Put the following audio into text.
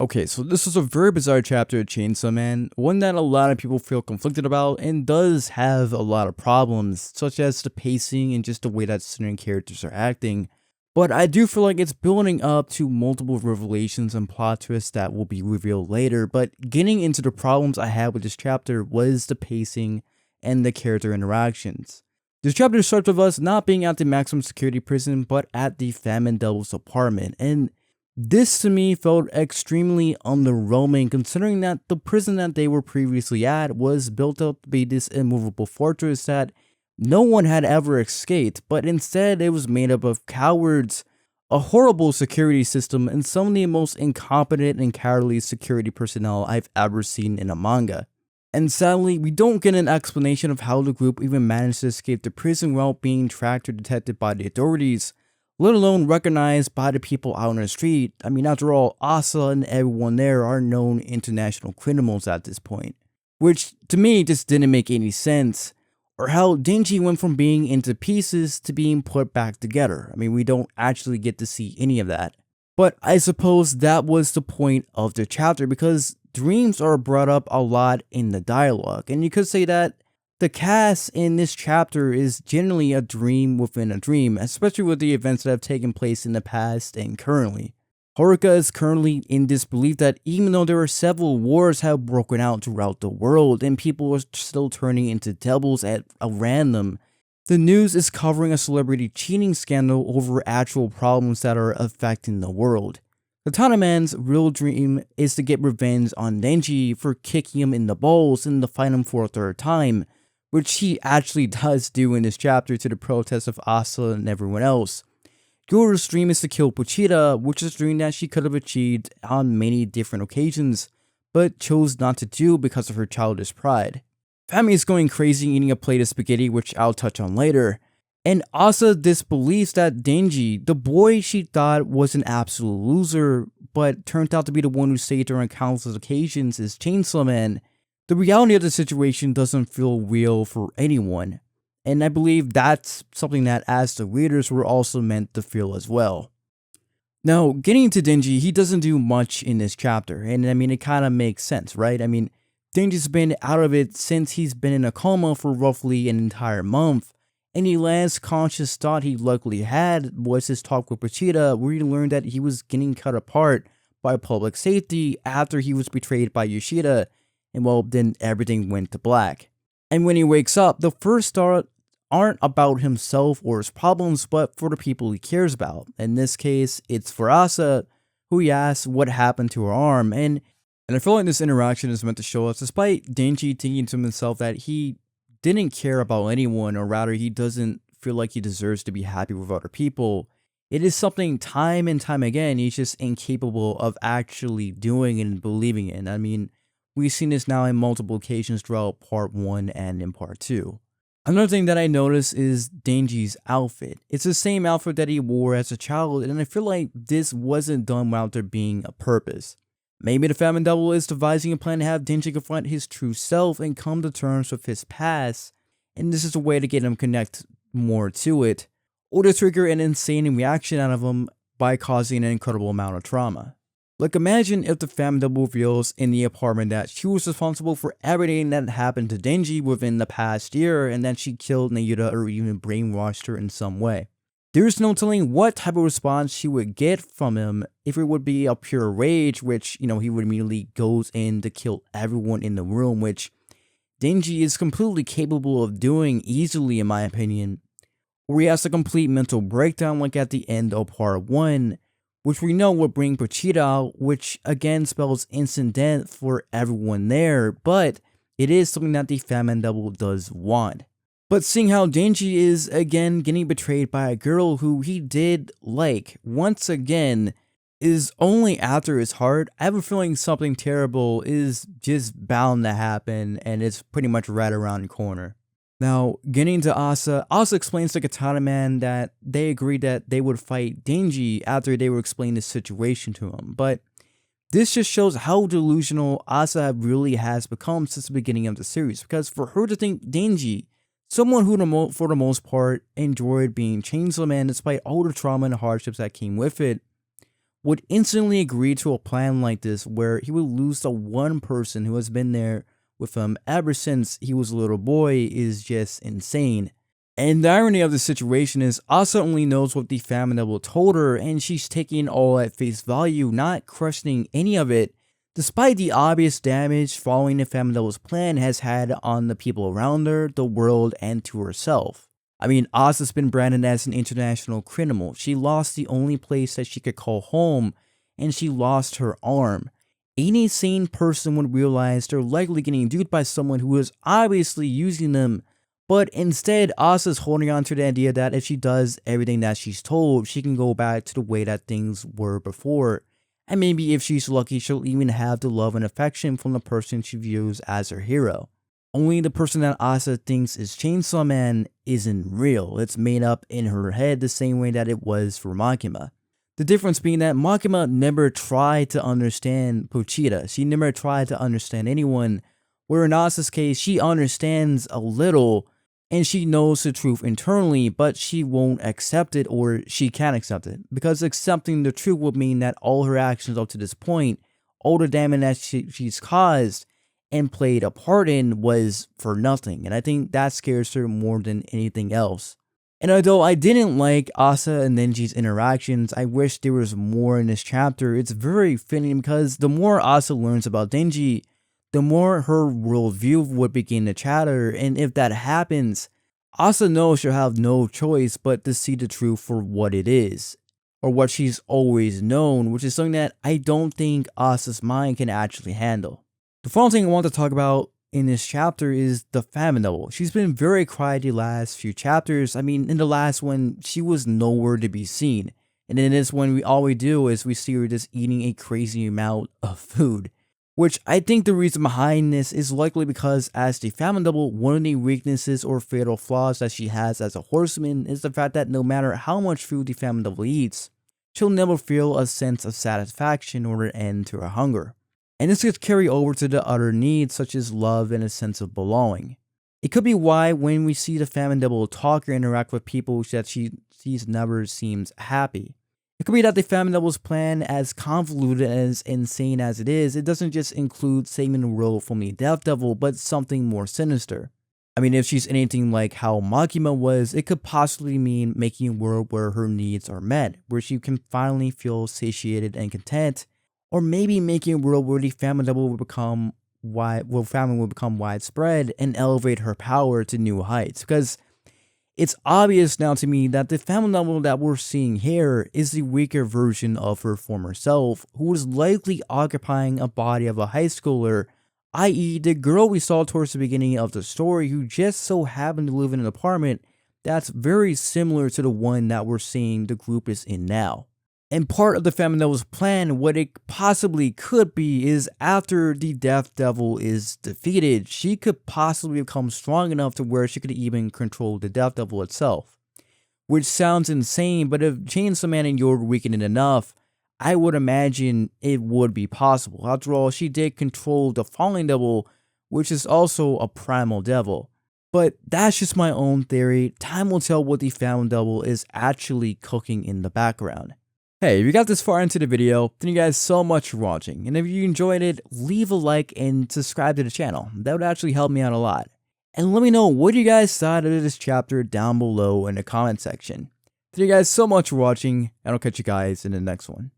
Okay, so this is a very bizarre chapter of Chainsaw Man, one that a lot of people feel conflicted about and does have a lot of problems, such as the pacing and just the way that certain characters are acting. But I do feel like it's building up to multiple revelations and plot twists that will be revealed later. But getting into the problems I had with this chapter was the pacing and the character interactions. This chapter starts with us not being at the maximum security prison, but at the Famine Devil's apartment, and this to me felt extremely underwhelming considering that the prison that they were previously at was built up to be this immovable fortress that no one had ever escaped, but instead it was made up of cowards, a horrible security system, and some of the most incompetent and cowardly security personnel I've ever seen in a manga. And sadly, we don't get an explanation of how the group even managed to escape the prison without being tracked or detected by the authorities, let alone recognized by the people out on the street. I mean, after all, Asa and everyone there are known international criminals at this point. Which, to me, just didn't make any sense. Or how Denji went from being into pieces to being put back together. I mean, we don't actually get to see any of that. But I suppose that was the point of the chapter because dreams are brought up a lot in the dialogue. And you could say that the cast in this chapter is generally a dream within a dream, especially with the events that have taken place in the past and currently. Haruka is currently in disbelief that even though there are several wars have broken out throughout the world and people are still turning into devils at a random, the news is covering a celebrity cheating scandal over actual problems that are affecting the world. Katana Man's real dream is to get revenge on Denji for kicking him in the balls and to fight him for a third time, which he actually does do in this chapter to the protest of Asa and everyone else. Yoru's dream is to kill Pochita, which is a dream that she could have achieved on many different occasions, but chose not to do because of her childish pride. Fami is going crazy eating a plate of spaghetti, which I'll touch on later, and Asa disbelieves that Denji, the boy she thought was an absolute loser, but turned out to be the one who saved her on countless occasions, is Chainsaw Man. The reality of the situation doesn't feel real for anyone, and I believe that's something that as the readers were also meant to feel as well. Now, getting to Denji, he doesn't do much in this chapter, and I mean, it kind of makes sense, right? I mean, Denji's been out of it since he's been in a coma for roughly an entire month, and the last conscious thought he luckily had was his talk with Pochita, where he learned that he was getting cut apart by public safety after he was betrayed by Yoshida, and well, then everything went to black. And when he wakes up, the first thought aren't about himself or his problems, but for the people he cares about. In this case, it's for Asa, who he asks what happened to her arm, and I feel like this interaction is meant to show us, despite Denji thinking to himself that he didn't care about anyone, or rather he doesn't feel like he deserves to be happy with other people, it is something time and time again he's just incapable of actually doing and believing in. I mean, we've seen this now in multiple occasions throughout part 1 and in part 2. Another thing that I noticed is Denji's outfit. It's the same outfit that he wore as a child, and I feel like this wasn't done without there being a purpose. Maybe the Famine Devil is devising a plan to have Denji confront his true self and come to terms with his past, and this is a way to get him connect more to it, or to trigger an insane reaction out of him by causing an incredible amount of trauma. Like, imagine if the Famine Devil reveals in the apartment that she was responsible for everything that happened to Denji within the past year, and that she killed Nayuta or even brainwashed her in some way. There's no telling what type of response she would get from him, if it would be a pure rage, which, he would immediately goes in to kill everyone in the room, which Denji is completely capable of doing easily in my opinion, or he has a complete mental breakdown like at the end of part 1, which we know would bring Pochita out, which again spells instant death for everyone there, but it is something that the Famine Devil does want. But seeing how Denji is again getting betrayed by a girl who he did like, once again, is only after his heart, I have a feeling something terrible is just bound to happen, and it's pretty much right around the corner. Now, getting to Asa explains to Katana Man that they agreed that they would fight Denji after they would explain the situation to him, but this just shows how delusional Asa really has become since the beginning of the series, because for her to think Denji, someone who for the most part enjoyed being Chainsaw Man despite all the trauma and hardships that came with it, would instantly agree to a plan like this where he would lose the one person who has been there with him ever since he was a little boy is just insane. And the irony of the situation is Asa only knows what the Famine Devil told her, and she's taking all at face value, not questioning any of it, despite the obvious damage following the Famine Devil's plan has had on the people around her, the world, and to herself. I mean, Asa's been branded as an international criminal. She lost the only place that she could call home, and she lost her arm. Any sane person would realize they're likely getting duped by someone who is obviously using them, but instead, Asa's holding on to the idea that if she does everything that she's told, she can go back to the way that things were before. And maybe if she's lucky, she'll even have the love and affection from the person she views as her hero. Only the person that Asa thinks is Chainsaw Man isn't real. It's made up in her head the same way that it was for Makima. The difference being that Makima never tried to understand Pochita. She never tried to understand anyone, where in Asa's case, she understands a little, and she knows the truth internally, but she won't accept it, or she can't accept it. Because accepting the truth would mean that all her actions up to this point, all the damage that she's caused and played a part in was for nothing. And I think that scares her more than anything else. And although I didn't like Asa and Denji's interactions, I wish there was more in this chapter. It's very fitting because the more Asa learns about Denji, the more her worldview would begin to chatter, and if that happens, Asa knows she'll have no choice but to see the truth for what it is, or what she's always known, which is something that I don't think Asa's mind can actually handle. The final thing I want to talk about in this chapter is the Famine Devil. She's been very quiet the last few chapters. I mean, in the last one, she was nowhere to be seen, and in this one, all we do is we see her just eating a crazy amount of food. Which I think the reason behind this is likely because as the Famine Devil, one of the weaknesses or fatal flaws that she has as a horseman is the fact that no matter how much food the Famine Devil eats, she'll never feel a sense of satisfaction or an end to her hunger. And this could carry over to the other needs such as love and a sense of belonging. It could be why when we see the Famine Devil talk or interact with people that she sees never seems happy. It could be that the Famine Devil's plan, as convoluted and as insane as it is, it doesn't just include saving the world from the Death Devil, but something more sinister. I mean, if she's anything like how Makima was, it could possibly mean making a world where her needs are met, where she can finally feel satiated and content, or maybe making a world where the Famine Devil will become famine will become widespread and elevate her power to new heights. Because it's obvious now to me that the Famine Devil that we're seeing here is the weaker version of her former self, who was likely occupying a body of a high schooler, i.e. the girl we saw towards the beginning of the story who just so happened to live in an apartment that's very similar to the one that we're seeing the group is in now. And part of the Famine Devil's plan, what it possibly could be, is after the Death Devil is defeated, she could possibly become strong enough to where she could even control the Death Devil itself. Which sounds insane, but if Chainsaw Man and Yor weakened it enough, I would imagine it would be possible. After all, she did control the Falling Devil, which is also a primal devil. But that's just my own theory. Time will tell what the Famine Devil is actually cooking in the background. Hey, if you got this far into the video, thank you guys so much for watching, and if you enjoyed it, leave a like and subscribe to the channel. That would actually help me out a lot. And let me know what you guys thought of this chapter down below in the comment section. Thank you guys so much for watching, and I'll catch you guys in the next one.